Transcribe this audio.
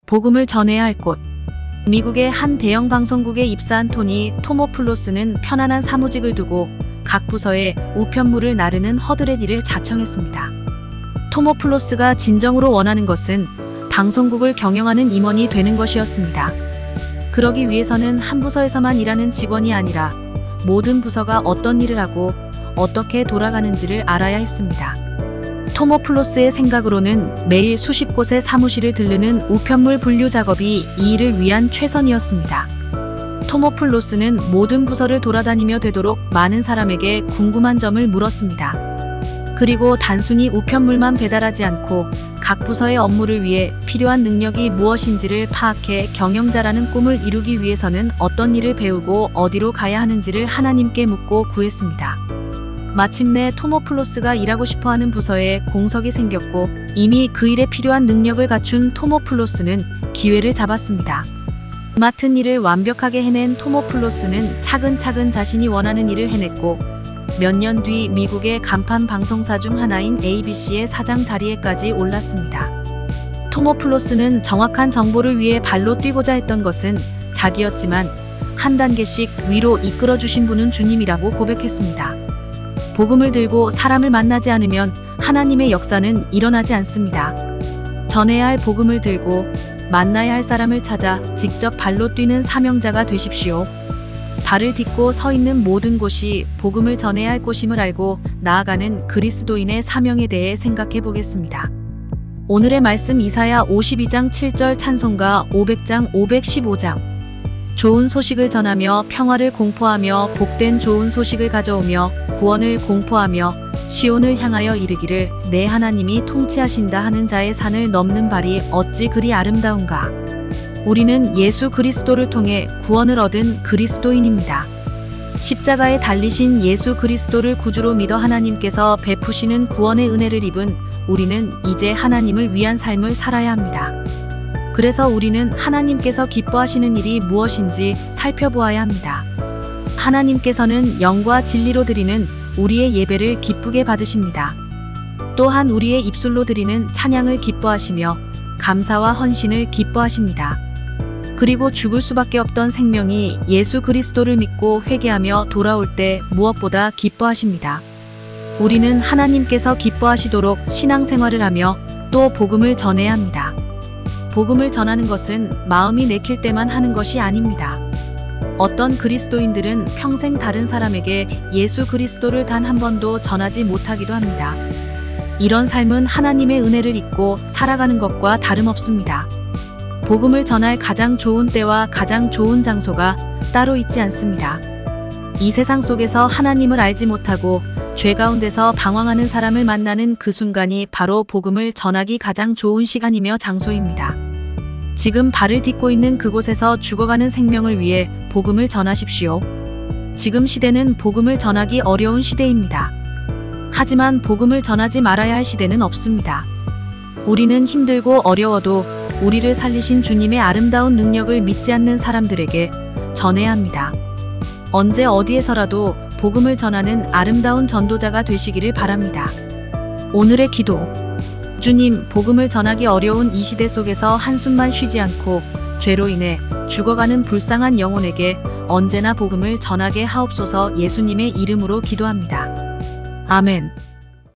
복음을 전해야 할 곳. 미국의 한 대형 방송국에 입사한 토니 토모플로스는 편안한 사무직을 두고 각 부서에 우편물을 나르는 허드렛 일을 자청했습니다. 토모플로스가 진정으로 원하는 것은 방송국을 경영하는 임원이 되는 것이었습니다. 그러기 위해서는 한 부서에서만 일하는 직원이 아니라 모든 부서가 어떤 일을 하고 어떻게 돌아가는지를 알아야 했습니다. 토모플로스의 생각으로는 매일 수십 곳의 사무실을 들르는 우편물 분류 작업이 이 일을 위한 최선이었습니다. 토모플로스는 모든 부서를 돌아다니며 되도록 많은 사람에게 궁금한 점을 물었습니다. 그리고 단순히 우편물만 배달하지 않고 각 부서의 업무를 위해 필요한 능력이 무엇인지를 파악해 경영자라는 꿈을 이루기 위해서는 어떤 일을 배우고 어디로 가야 하는지를 하나님께 묻고 구했습니다. 마침내 토모플로스가 일하고 싶어하는 부서에 공석이 생겼고 이미 그 일에 필요한 능력을 갖춘 토모플로스는 기회를 잡았습니다. 맡은 일을 완벽하게 해낸 토모플로스는 차근차근 자신이 원하는 일을 해냈고 몇 년 뒤 미국의 간판 방송사 중 하나인 ABC의 사장 자리에까지 올랐습니다. 토모플로스는 정확한 정보를 위해 발로 뛰고자 했던 것은 자기였지만 한 단계씩 위로 이끌어주신 분은 주님이라고 고백했습니다. 복음을 들고 사람을 만나지 않으면 하나님의 역사는 일어나지 않습니다. 전해야 할 복음을 들고 만나야 할 사람을 찾아 직접 발로 뛰는 사명자가 되십시오. 발을 딛고 서 있는 모든 곳이 복음을 전해야 할 곳임을 알고 나아가는 그리스도인의 사명에 대해 생각해 보겠습니다. 오늘의 말씀 이사야 52장 7절 찬송가 500장 515장. 좋은 소식을 전하며 평화를 공포하며 복된 좋은 소식을 가져오며 구원을 공포하며 시온을 향하여 이르기를 내 하나님이 통치하신다 하는 자의 산을 넘는 발이 어찌 그리 아름다운가. 우리는 예수 그리스도를 통해 구원을 얻은 그리스도인입니다. 십자가에 달리신 예수 그리스도를 구주로 믿어 하나님께서 베푸시는 구원의 은혜를 입은 우리는 이제 하나님을 위한 삶을 살아야 합니다. 그래서 우리는 하나님께서 기뻐하시는 일이 무엇인지 살펴보아야 합니다. 하나님께서는 영과 진리로 드리는 우리의 예배를 기쁘게 받으십니다. 또한 우리의 입술로 드리는 찬양을 기뻐하시며 감사와 헌신을 기뻐하십니다. 그리고 죽을 수밖에 없던 생명이 예수 그리스도를 믿고 회개하며 돌아올 때 무엇보다 기뻐하십니다. 우리는 하나님께서 기뻐하시도록 신앙생활을 하며 또 복음을 전해야 합니다. 복음을 전하는 것은 마음이 내킬 때만 하는 것이 아닙니다. 어떤 그리스도인들은 평생 다른 사람에게 예수 그리스도를 단 한 번도 전하지 못하기도 합니다. 이런 삶은 하나님의 은혜를 잊고 살아가는 것과 다름없습니다. 복음을 전할 가장 좋은 때와 가장 좋은 장소가 따로 있지 않습니다. 이 세상 속에서 하나님을 알지 못하고 죄 가운데서 방황하는 사람을 만나는 그 순간이 바로 복음을 전하기 가장 좋은 시간이며 장소입니다. 지금 발을 딛고 있는 그곳에서 죽어가는 생명을 위해 복음을 전하십시오. 지금 시대는 복음을 전하기 어려운 시대입니다. 하지만 복음을 전하지 말아야 할 시대는 없습니다. 우리는 힘들고 어려워도 우리를 살리신 주님의 아름다운 능력을 믿지 않는 사람들에게 전해야 합니다. 언제 어디에서라도 복음을 전하는 아름다운 전도자가 되시기를 바랍니다. 오늘의 기도. 주님, 복음을 전하기 어려운 이 시대 속에서 한숨만 쉬지 않고 죄로 인해 죽어가는 불쌍한 영혼에게 언제나 복음을 전하게 하옵소서. 예수님의 이름으로 기도합니다. 아멘.